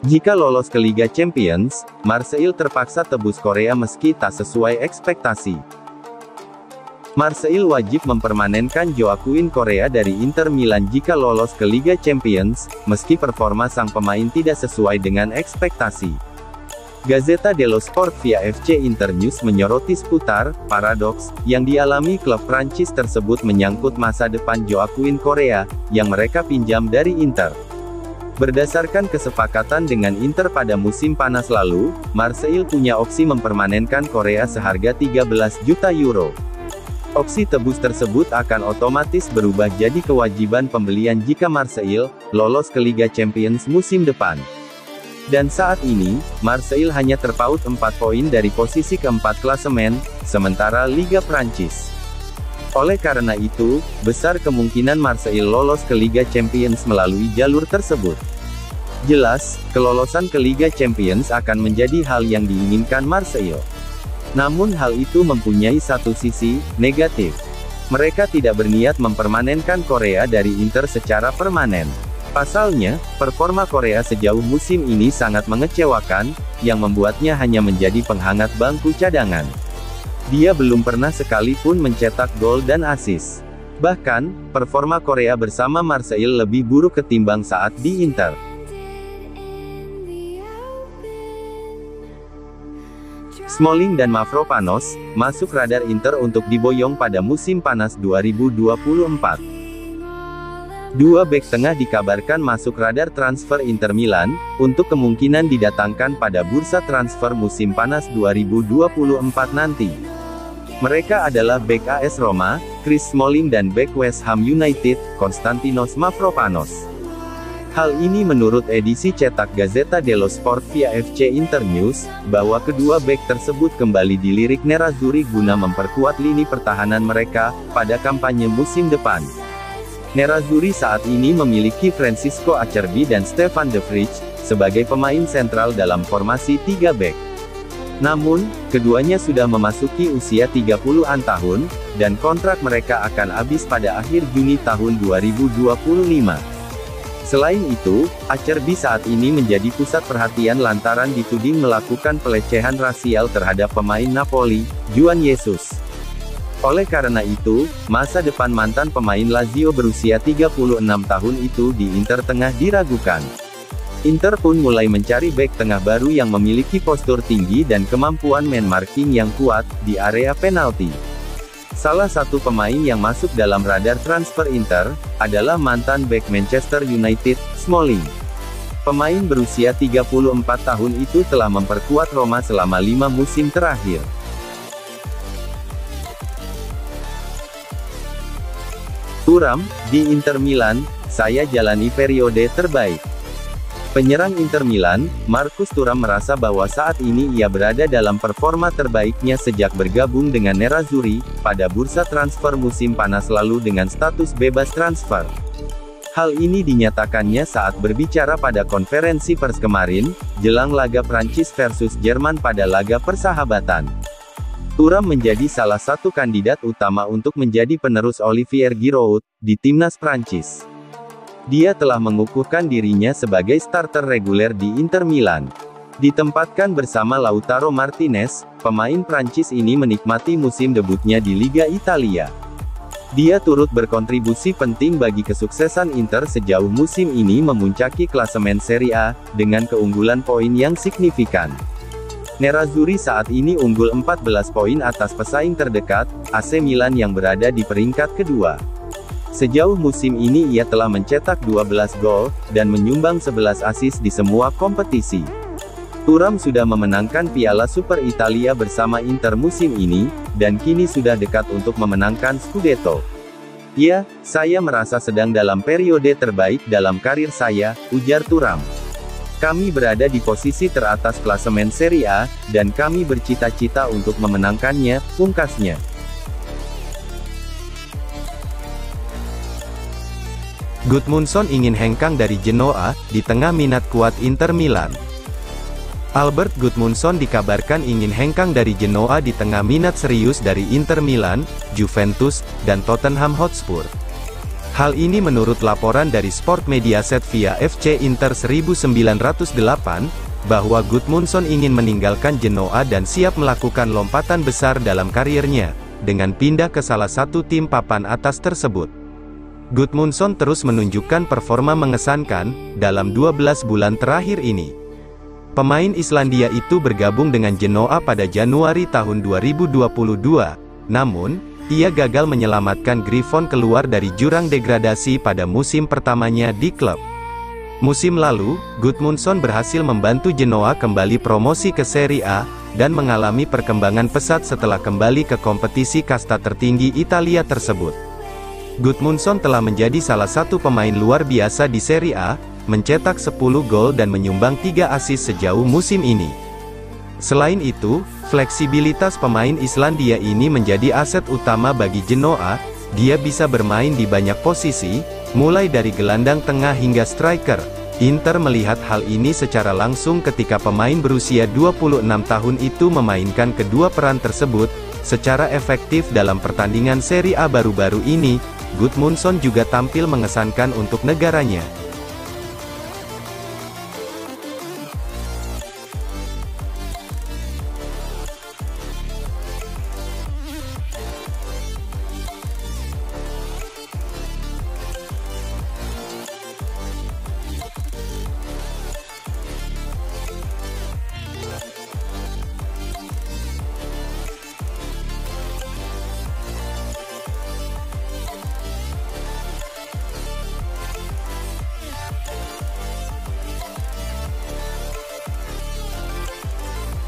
Jika lolos ke Liga Champions, Marseille terpaksa tebus Korea meski tak sesuai ekspektasi. Marseille wajib mempermanenkan Joaquin Korea dari Inter Milan jika lolos ke Liga Champions, meski performa sang pemain tidak sesuai dengan ekspektasi. Gazzetta dello Sport via FC Internews menyoroti seputar paradoks yang dialami klub Prancis tersebut menyangkut masa depan Joaquin Korea, yang mereka pinjam dari Inter. Berdasarkan kesepakatan dengan Inter pada musim panas lalu, Marseille punya opsi mempermanenkan Korea seharga 13 juta euro. Opsi tebus tersebut akan otomatis berubah jadi kewajiban pembelian jika Marseille lolos ke Liga Champions musim depan. Dan saat ini, Marseille hanya terpaut 4 poin dari posisi keempat klasemen, sementara Liga Prancis. Oleh karena itu, besar kemungkinan Marseille lolos ke Liga Champions melalui jalur tersebut. Jelas, kelolosan ke Liga Champions akan menjadi hal yang diinginkan Marseille. Namun hal itu mempunyai satu sisi negatif. Mereka tidak berniat mempermanenkan Korea dari Inter secara permanen. Pasalnya, performa Korea sejauh musim ini sangat mengecewakan, yang membuatnya hanya menjadi penghangat bangku cadangan. Dia belum pernah sekalipun mencetak gol dan assist. Bahkan, performa Korea bersama Marseille lebih buruk ketimbang saat di Inter. Smalling dan Mavropanos masuk radar Inter untuk diboyong pada musim panas 2024. Dua bek tengah dikabarkan masuk radar transfer Inter Milan, untuk kemungkinan didatangkan pada bursa transfer musim panas 2024 nanti. Mereka adalah bek AS Roma, Chris Smalling dan bek West Ham United, Konstantinos Mavropanos. Hal ini menurut edisi cetak Gazzetta dello Sport via FC Internews, bahwa kedua bek tersebut kembali dilirik Nerazzurri guna memperkuat lini pertahanan mereka, pada kampanye musim depan. Nerazzurri saat ini memiliki Francisco Acerbi dan Stefan de Vrij, sebagai pemain sentral dalam formasi 3 bek. Namun, keduanya sudah memasuki usia 30-an tahun, dan kontrak mereka akan habis pada akhir Juni tahun 2025. Selain itu, Acerbi saat ini menjadi pusat perhatian lantaran dituding melakukan pelecehan rasial terhadap pemain Napoli, Juan Jesus. Oleh karena itu, masa depan mantan pemain Lazio berusia 36 tahun itu di Inter tengah diragukan. Inter pun mulai mencari bek tengah baru yang memiliki postur tinggi dan kemampuan man marking yang kuat, di area penalti. Salah satu pemain yang masuk dalam radar transfer Inter, adalah mantan bek Manchester United, Smalling. Pemain berusia 34 tahun itu telah memperkuat Roma selama 5 musim terakhir. Thuram, di Inter Milan, saya jalani periode terbaik. Penyerang Inter Milan, Marcus Thuram merasa bahwa saat ini ia berada dalam performa terbaiknya sejak bergabung dengan Nerazzurri, pada bursa transfer musim panas lalu dengan status bebas transfer. Hal ini dinyatakannya saat berbicara pada konferensi pers kemarin, jelang laga Prancis versus Jerman pada laga persahabatan. Thuram menjadi salah satu kandidat utama untuk menjadi penerus Olivier Giroud, di timnas Prancis. Dia telah mengukuhkan dirinya sebagai starter reguler di Inter Milan. Ditempatkan bersama Lautaro Martinez, pemain Prancis ini menikmati musim debutnya di Liga Italia. Dia turut berkontribusi penting bagi kesuksesan Inter sejauh musim ini memuncaki klasemen Serie A, dengan keunggulan poin yang signifikan. Nerazzurri saat ini unggul 14 poin atas pesaing terdekat, AC Milan yang berada di peringkat kedua. Sejauh musim ini ia telah mencetak 12 gol, dan menyumbang 11 assist di semua kompetisi. Thuram sudah memenangkan Piala Super Italia bersama Inter musim ini, dan kini sudah dekat untuk memenangkan Scudetto. Ya, saya merasa sedang dalam periode terbaik dalam karir saya, ujar Thuram. Kami berada di posisi teratas klasemen Serie A, dan kami bercita-cita untuk memenangkannya, pungkasnya. Gudmundsson ingin hengkang dari Genoa, di tengah minat kuat Inter Milan. Albert Gudmundsson dikabarkan ingin hengkang dari Genoa di tengah minat serius dari Inter Milan, Juventus, dan Tottenham Hotspur. Hal ini menurut laporan dari Sport Mediaset via FC Inter 1908, bahwa Gudmundsson ingin meninggalkan Genoa dan siap melakukan lompatan besar dalam karirnya, dengan pindah ke salah satu tim papan atas tersebut. Gudmundsson terus menunjukkan performa mengesankan, dalam 12 bulan terakhir ini. Pemain Islandia itu bergabung dengan Genoa pada Januari tahun 2022, namun, ia gagal menyelamatkan Griffon keluar dari jurang degradasi pada musim pertamanya di klub. Musim lalu, Gudmundsson berhasil membantu Genoa kembali promosi ke Serie A, dan mengalami perkembangan pesat setelah kembali ke kompetisi kasta tertinggi Italia tersebut. Gudmundsson telah menjadi salah satu pemain luar biasa di Serie A, mencetak 10 gol dan menyumbang 3 assist sejauh musim ini. Selain itu, fleksibilitas pemain Islandia ini menjadi aset utama bagi Genoa. Dia bisa bermain di banyak posisi, mulai dari gelandang tengah hingga striker. Inter melihat hal ini secara langsung ketika pemain berusia 26 tahun itu memainkan kedua peran tersebut secara efektif dalam pertandingan Serie A baru-baru ini. Gudmundsson juga tampil mengesankan untuk negaranya.